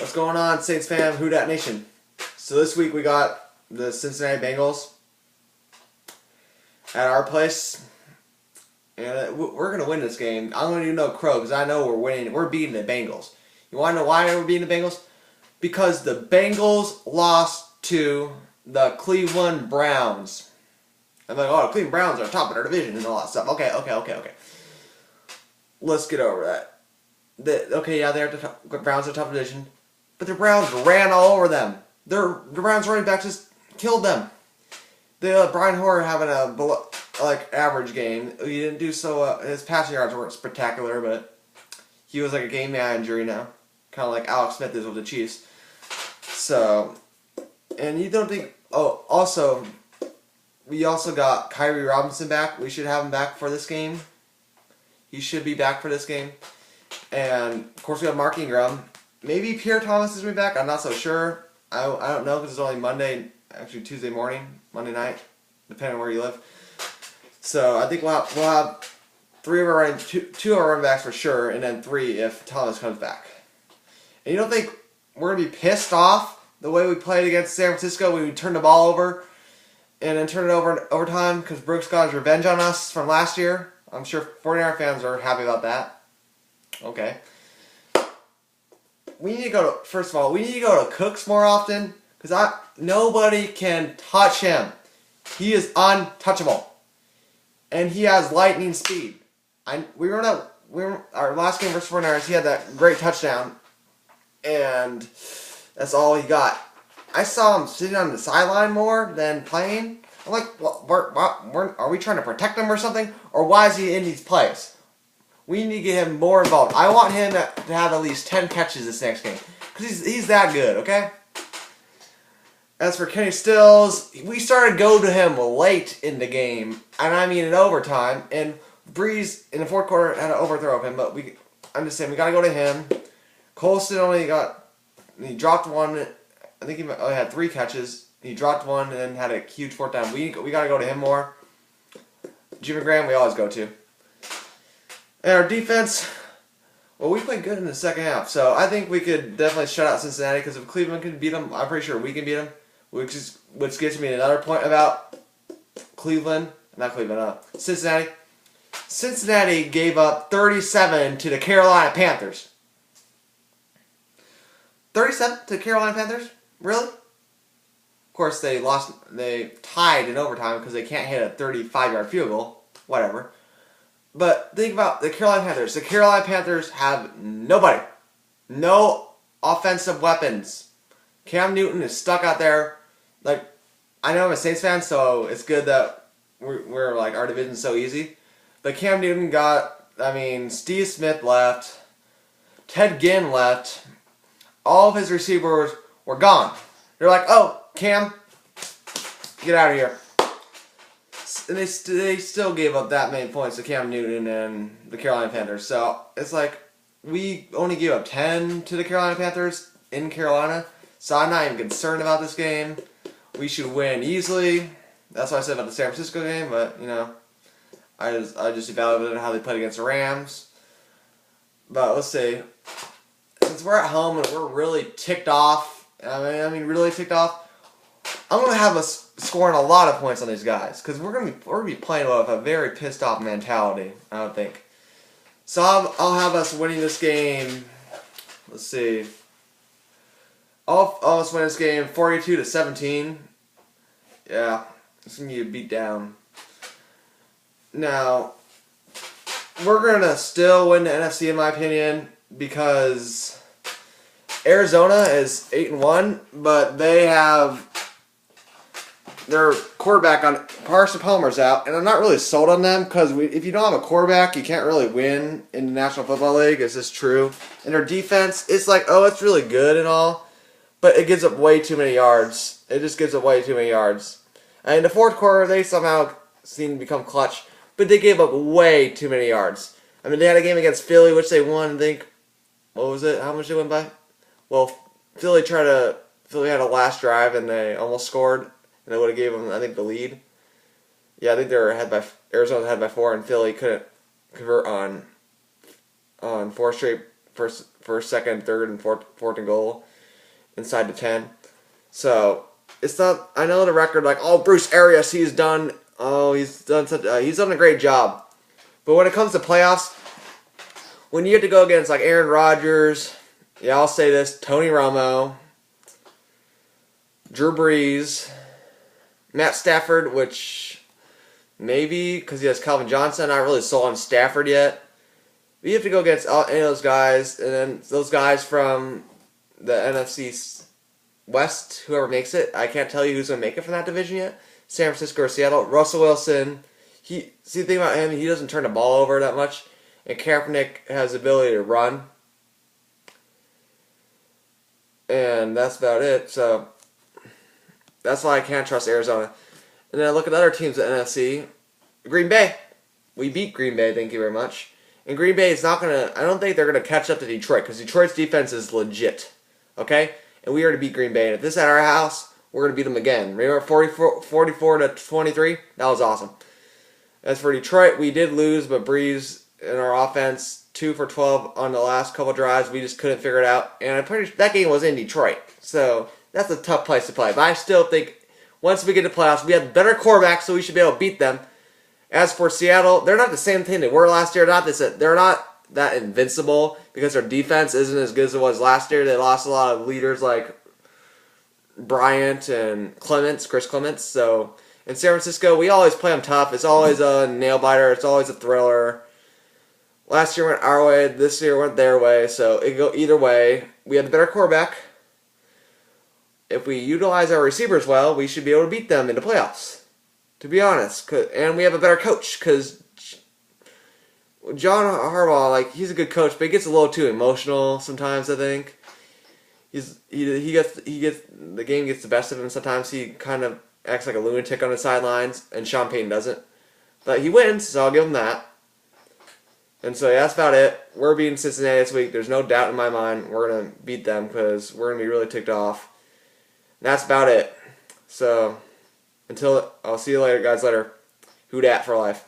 What's going on, Saints fam, Who Dat Nation? So this week we got the Cincinnati Bengals at our place, and we're gonna win this game. I'm gonna do no crow because I know we're winning. We're beating the Bengals. You want to know why we're beating the Bengals? Because the Bengals lost to the Cleveland Browns. I'm like, oh, the Cleveland Browns are top of their division and all that stuff. Okay. Let's get over that. They're at the top. Browns are top division. But the Browns ran all over them. The Browns running back just killed them. Brian Hoyer having a average game. He didn't do so. His passing yards weren't spectacular, but he was like a game manager, kind of like Alex Smith is with the Chiefs. So, and you don't think? Oh, also, we also got Kyrie Robinson back. We should have him back for this game. He should be back for this game. And of course, we have Mark Ingram. Maybe Pierre Thomas is going to be back. I'm not so sure. I don't know because it's only Tuesday morning, Monday night, depending on where you live. So I think we'll have two of our running backs for sure, and then three if Thomas comes back. And you don't think we're going to be pissed off the way we played against San Francisco when we turned the ball over and then turned it over in overtime because Brooks got his revenge on us from last year? I'm sure 49er fans are happy about that. Okay. We need to go to Cooks more often because nobody can touch him. He is untouchable, and he has lightning speed. Our last game versus 49ers, he had that great touchdown, and that's all he got. I saw him sitting on the sideline more than playing. I'm like, are we trying to protect him or something, or why is he in these plays? We need to get him more involved. I want him to have at least 10 catches this next game. Because he's that good, okay? As for Kenny Stills, we started going to him late in the game. And I mean in overtime. And Breeze, in the fourth quarter, had an overthrow of him. But I'm just saying, we got to go to him. Colston he dropped one. I think he only had 3 catches. He dropped one and then had a huge fourth down. We got to go to him more. Jimmy Graham, we always go to. And our defense, well, we played good in the second half. So I think we could definitely shut out Cincinnati because if Cleveland can beat them, I'm pretty sure we can beat them. Which gets me another point about Cincinnati. Cincinnati gave up 37 to the Carolina Panthers. 37 to the Carolina Panthers? Really? Of course, they tied in overtime because they can't hit a 35-yard field goal. Whatever. But think about the Carolina Panthers. The Carolina Panthers have nobody. No offensive weapons. Cam Newton is stuck out there. I know I'm a Saints fan, so it's good that we're our division's so easy. But Cam Newton Steve Smith left. Ted Ginn left. All of his receivers were gone. They're like, oh, Cam, get out of here. And they still gave up that many points to Cam Newton and the Carolina Panthers. So it's like we only gave up 10 to the Carolina Panthers in Carolina. So I'm not even concerned about this game. We should win easily. That's what I said about the San Francisco game. But I just evaluated how they played against the Rams. But let's see. Since we're at home and we're really ticked off. Really ticked off. I'm going to have us scoring a lot of points on these guys because we're going to be playing with a very pissed off mentality, I would think. So I'll have us winning this game. Let's see. I'll have us win this game 42-17. Yeah, it's going to be a beat down. Now, we're going to still win the NFC in my opinion because Arizona is 8-1, but they have their quarterback on Carson Palmer's out, and I'm not really sold on them because if you don't have a quarterback, you can't really win in the National Football League. Is this true? And their defense, it's it's really good and all, but it gives up way too many yards. It just gives up way too many yards. And in the fourth quarter, they somehow seem to become clutch, but they gave up way too many yards. They had a game against Philly, which they won, I think. What was it? How much they win by? Well, Philly had a last drive, and they almost scored. And they would have gave them, I think, the lead. Yeah, I think Arizona was ahead by 4, and Philly couldn't convert on 4 straight first, second, third, and fourth and goal inside the 10. So it's not. I know the record, like, oh, Bruce Arias, he's done a great job. But when it comes to playoffs, when you get to go against like Aaron Rodgers, yeah, I'll say this: Tony Romo, Drew Brees, Matt Stafford, which maybe because he has Calvin Johnson, I'm not really sold on Stafford yet. But you have to go against any of those guys, and then those guys from the NFC West, whoever makes it. I can't tell you who's going to make it from that division yet. San Francisco or Seattle. Russell Wilson. The thing about him, he doesn't turn the ball over that much. And Kaepernick has the ability to run. And that's about it. So that's why I can't trust Arizona. And then I look at other teams in the NFC. Green Bay. We beat Green Bay, thank you very much. And Green Bay is not going to... I don't think they're going to catch up to Detroit, because Detroit's defense is legit. Okay? And we are to beat Green Bay. And if this is at our house, we're going to beat them again. Remember 44 to 23? That was awesome. As for Detroit, we did lose, but Breeze in our offense, 2 for 12 on the last couple drives. We just couldn't figure it out. And I'm pretty sure that game was in Detroit. So that's a tough place to play. But I still think once we get to playoffs, we have better quarterbacks, so we should be able to beat them. As for Seattle, they're not the same thing they were last year. They're not that invincible because their defense isn't as good as it was last year. They lost a lot of leaders like Bryant and Chris Clements. So in San Francisco, we always play them tough. It's always a nail-biter. It's always a thriller. Last year went our way. This year went their way. So it can go either way. We have a better quarterback. If we utilize our receivers well, we should be able to beat them in the playoffs. To be honest. And we have a better coach. Because John Harbaugh, like, he's a good coach, but he gets a little too emotional sometimes, I think. He gets the game gets the best of him. Sometimes he kind of acts like a lunatic on the sidelines, and Sean Payton doesn't. But he wins, so I'll give him that. And so yeah, that's about it. We're beating Cincinnati this week. There's no doubt in my mind we're going to beat them because we're going to be really ticked off. And that's about it. So, I'll see you later, guys. Later. Who dat for life.